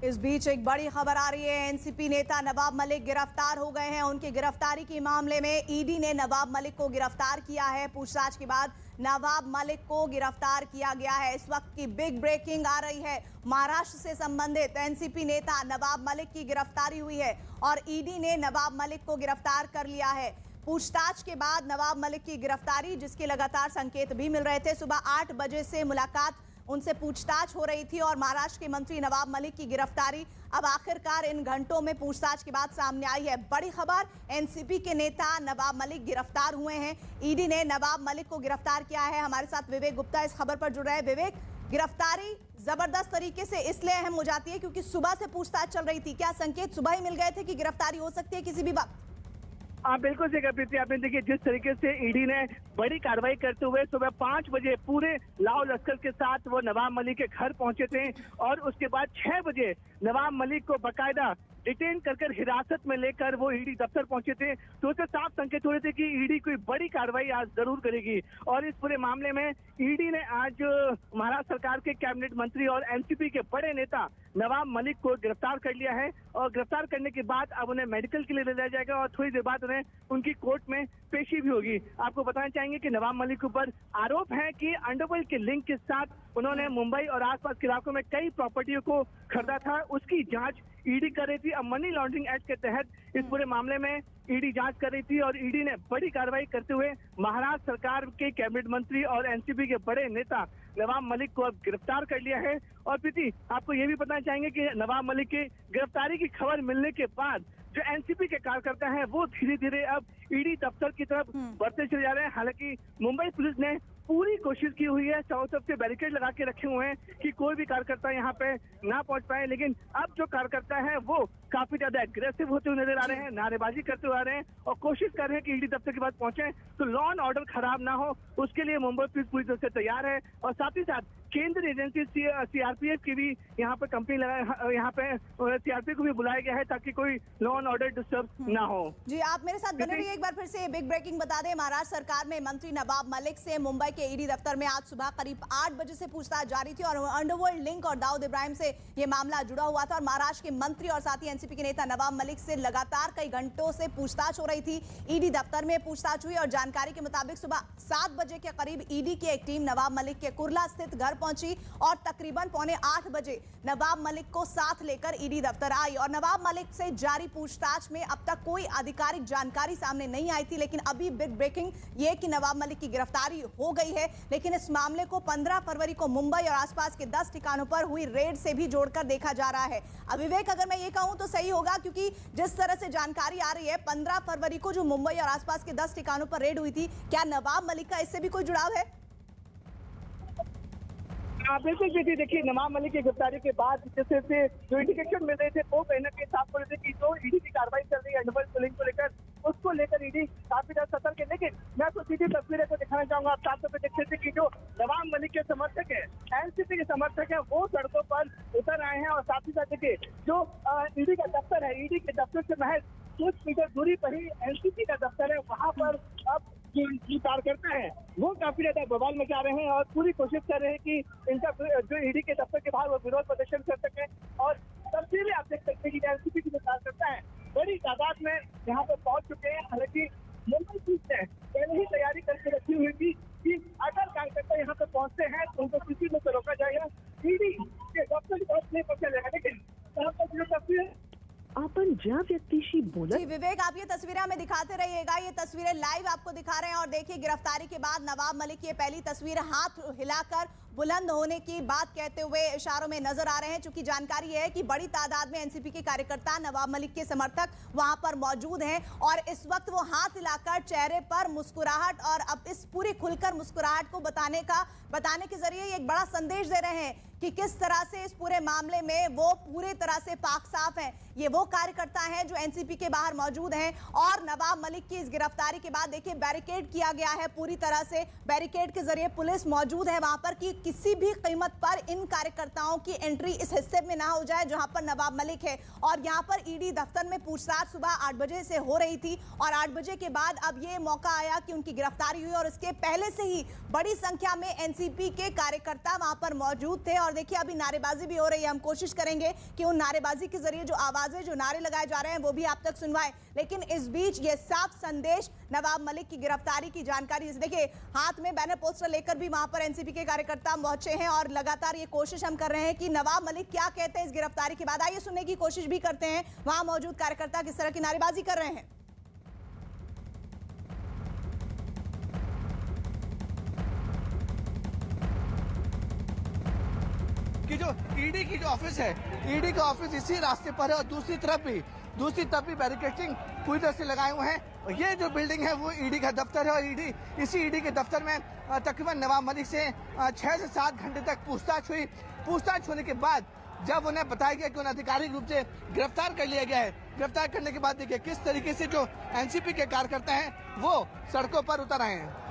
इस बीच एक बड़ी खबर आ रही है। एनसीपी नेता नवाब मलिक गिरफ्तार हो गए हैं। उनकी गिरफ्तारी के मामले में ईडी ने नवाब मलिक को गिरफ्तार किया है। पूछताछ के बाद नवाब मलिक को गिरफ्तार किया गया है। इस वक्त की बिग ब्रेकिंग आ रही है। महाराष्ट्र से संबंधित एनसीपी नेता नवाब मलिक की गिरफ्तारी हुई है और ईडी ने नवाब मलिक को गिरफ्तार कर लिया है। पूछताछ के बाद नवाब मलिक की गिरफ्तारी, जिसके लगातार संकेत भी मिल रहे थे। सुबह 8 बजे से मुलाकात, उनसे पूछताछ हो रही थी और महाराष्ट्र के मंत्री नवाब मलिक की गिरफ्तारी अब आखिरकार इन घंटों में पूछताछ के बाद सामने आई है। बड़ी खबर, एनसीपी के नेता नवाब मलिक गिरफ्तार हुए हैं। ईडी ने नवाब मलिक को गिरफ्तार किया है। हमारे साथ विवेक गुप्ता इस खबर पर जुड़ रहे हैं। विवेक, गिरफ्तारी जबरदस्त तरीके से इसलिए अहम हो जाती है क्योंकि सुबह से पूछताछ चल रही थी। क्या संकेत सुबह ही मिल गए थे कि गिरफ्तारी हो सकती है किसी भी वक्त? आप बिल्कुल सही प्रीति, आपने देखिए जिस तरीके से ईडी ने बड़ी कार्रवाई करते हुए सुबह 5 बजे पूरे लाओ लश्कर के साथ वो नवाब मलिक के घर पहुंचे थे और उसके बाद 6 बजे नवाब मलिक को बकायदा डिटेन कर हिरासत में लेकर वो ईडी दफ्तर पहुंचे थे। तो उससे साफ संकेत हो रहे थे कि ईडी कोई बड़ी कार्रवाई आज जरूर करेगी। और इस पूरे मामले में ईडी ने आज महाराष्ट्र सरकार के कैबिनेट मंत्री और एनसीपी के बड़े नेता नवाब मलिक को गिरफ्तार कर लिया है और गिरफ्तार करने के बाद अब उन्हें मेडिकल के लिए ले जाया जाएगा और थोड़ी देर बाद उन्हें उनकी कोर्ट में पेशी भी होगी। आपको बताना चाहेंगे कि नवाब मलिक के ऊपर आरोप है कि अंडरवर्ल्ड के लिंक के साथ उन्होंने मुंबई और आसपास के इलाकों में कई प्रॉपर्टियों को खरीदा था। उसकी जांच ईडी कर रही थी। अब मनी लॉन्ड्रिंग एक्ट के तहत इस पूरे मामले में ईडी जांच कर रही थी और ईडी ने बड़ी कार्रवाई करते हुए महाराष्ट्र सरकार के कैबिनेट मंत्री और एनसीपी के बड़े नेता नवाब मलिक को अब गिरफ्तार कर लिया है। और प्रीति, आपको ये भी बताना चाहेंगे कि नवाब मलिक की गिरफ्तारी की खबर मिलने के बाद जो एनसीपी के कार्यकर्ता हैं वो धीरे धीरे अब ईडी दफ्तर की तरफ बढ़ते चले जा रहे हैं। हालांकि मुंबई पुलिस ने पूरी कोशिश की हुई है, चारों तरफ से बैरिकेड लगा के रखे हुए हैं कि कोई भी कार्यकर्ता यहाँ पे ना पहुंच पाए। लेकिन अब जो कार्यकर्ता है वो काफी ज्यादा एग्रेसिव होते हुए नजर आ रहे हैं, नारेबाजी करते हुए आ रहे हैं और कोशिश कर रहे हैं कि ईडी दफ्तर के पास पहुंचे तो लॉ एंड ऑर्डर खराब ना हो। उसके लिए मुंबई पुलिस पूरी तरह से तैयार है और साथ ही साथ केंद्रीय एजेंसी सीआरपीएफ की भी यहाँ पे कंपनी लगा, यहाँ पे सीआरपीएफ को भी बुलाया गया है ताकि कोई लॉ एंड ऑर्डर डिस्टर्ब ना हो। जी, आप मेरे साथ बने रहिए। एक बार फिर से बिग ब्रेकिंग बता दें, महाराष्ट्र सरकार में मंत्री नवाब मलिक से मुंबई के ईडी दफ्तर में आज सुबह करीब 8 बजे से पूछताछ जारी थी और अंडरवर्ल्ड लिंक और दाऊद इब्राहिम से ये मामला जुड़ा हुआ था और महाराष्ट्र के मंत्री और साथ ही एनसीपी के नेता नवाब मलिक से लगातार कई घंटों से पूछताछ हो रही थी। ईडी दफ्तर में पूछताछ हुई और जानकारी के मुताबिक सुबह 7 बजे के करीब ईडी की एक टीम नवाब मलिक के कुर्ला स्थित घर पहुंची और तकरीबन 7:45 बजे नवाब मलिक को साथ लेकर ईडी दफ्तर आई और नवाब मलिक से जारी पूछताछ में अब तक कोई आधिकारिक जानकारी सामने नहीं आई थी। लेकिन अभी बिग ब्रेकिंग ये कि नवाब मलिक की गिरफ्तारी हो गई है। लेकिन इस मामले को 15 फरवरी को मुंबई और आसपास के 10 ठिकानों पर हुई रेड से भी जोड़कर देखा जा रहा है। अब विवेक, अगर मैं ये कहूं तो सही होगा क्योंकि जिस तरह से जानकारी आ रही है 15 फरवरी को जो मुंबई और आसपास के 10 ठिकानों पर रेड हुई थी, क्या नवाब मलिक का इससे भी कोई जुड़ाव है? बिल्कुल देखिए, नवाब मलिक की गिरफ्तारी के बाद जैसे जो इंडिकेशन मिल रहे थे वो कहने के साथ बोले थे कि जो ईडी की कार्रवाई चल रही है अंडरवर्ल्ड लिंक को लेकर, उसको लेकर ईडी काफी ज्यादा सतर्क है। लेकिन मैं तो सीधी तस्वीरें को दिखाना चाहूंगा। आप साफ तौर पर देख सकते हैं कि जो नवाब मलिक के समर्थक है, एनसीपी के समर्थक है, वो सड़कों पर उतर आए हैं और साथ ही साथ देखिए जो ईडी का दफ्तर है, ईडी के दफ्तर से महज कुछ मीटर दूरी पर ही एनसीपी का दफ्तर है, वहां पर अब जो कार्यकर्ता है वो काफी ज्यादा बवाल मचा रहे हैं और पूरी कोशिश कर रहे हैं कि इनका जो ईडी के दफ्तर के बाहर वो विरोध प्रदर्शन कर सके। और तस्वीरें आप देख सकते हैं कि एनसीपी के जो कार्यकर्ता है बड़ी तादाद में यहाँ पर पहुंच चुके हैं। हालांकि मुंबई पुलिस ने पहले ही तैयारी करके रखी हुई थी कि अगर कार्यकर्ता यहाँ पर पहुंचते हैं तो उनको किसी में रोका जाएगा, ईडी के दफ्तर की तरफ नहीं पहुंचा जाएगा। लेकिन यहाँ पर जो तस्वीर अपन ज्या व्यक्तिशी बोला। जी विवेक, आप ये तस्वीरें हमें दिखाते रहिएगा। ये तस्वीरें लाइव आपको दिखा रहे हैं और देखिए गिरफ्तारी के बाद नवाब मलिक की पहली तस्वीर हाथ हिलाकर बुलंद होने की बात कहते हुए इशारों में नजर आ रहे हैं। चूंकि जानकारी है कि बड़ी तादाद में एनसीपी के कार्यकर्ता, नवाब मलिक के समर्थक वहां पर मौजूद हैं और इस वक्त वो हाथ हिलाकर चेहरे पर मुस्कुराहट और अब इस पूरी खुलकर मुस्कुराहट को बताने के जरिए एक बड़ा संदेश दे रहे हैं कि किस तरह से इस पूरे मामले में वो पूरे तरह से पाक साफ हैं। ये वो कार्यकर्ता हैं जो एनसीपी के बाहर मौजूद हैं और नवाब मलिक की इस गिरफ्तारी के बाद देखिए बैरिकेड किया गया है पूरी तरह से। बैरिकेड के जरिए पुलिस मौजूद है वहां पर कि किसी भी कीमत पर इन कार्यकर्ताओं की एंट्री इस हिस्से में ना हो जाए जहां पर नवाब मलिक है। और यहां पर ईडी दफ्तर में पूछताछ सुबह 8 बजे से हो रही थी और 8 बजे के बाद अब ये मौका आया कि उनकी गिरफ्तारी हुई और इसके पहले से ही बड़ी संख्या में एनसीपी के कार्यकर्ता वहां पर मौजूद थे और देखिए अभी नारेबाजी भी हो रही है। हम कोशिश करेंगे कि उन नारेबाजी के जरिए जो आवाजें, जो नारे लगाए जा रहे हैं वो भी आप तक सुनवाएं। लेकिन इस बीच ये साफ संदेश नवाब मलिक की गिरफ्तारी की जानकारी, देखिए हाथ में बैनर पोस्टर लेकर भी वहां पर एनसीपी के कार्यकर्ता पहुंचे हैं और लगातार ये कोशिश हम कर रहे हैं कि नवाब मलिक क्या कहते हैं इस गिरफ्तारी के बाद। आइए सुनने की कोशिश भी करते हैं वहां मौजूद कार्यकर्ता किस तरह की नारेबाजी कर रहे हैं। कि जो ईडी की जो ऑफिस है, ईडी का ऑफिस इसी रास्ते पर है और दूसरी तरफ भी बैरिकेडिंग पूरी तरह से लगाए हुए हैं। और ये जो बिल्डिंग है वो ईडी का दफ्तर है और इसी ईडी के दफ्तर में तकरीबन नवाब मलिक से 6 से 7 घंटे तक पूछताछ हुई। पूछताछ होने के बाद जब उन्हें बताया गया कि उन्हें आधिकारिक रूप से गिरफ्तार कर लिया गया है, गिरफ्तार करने के बाद देखिए किस तरीके से जो एनसीपी के कार्यकर्ता हैं वो सड़कों पर उतर आए हैं।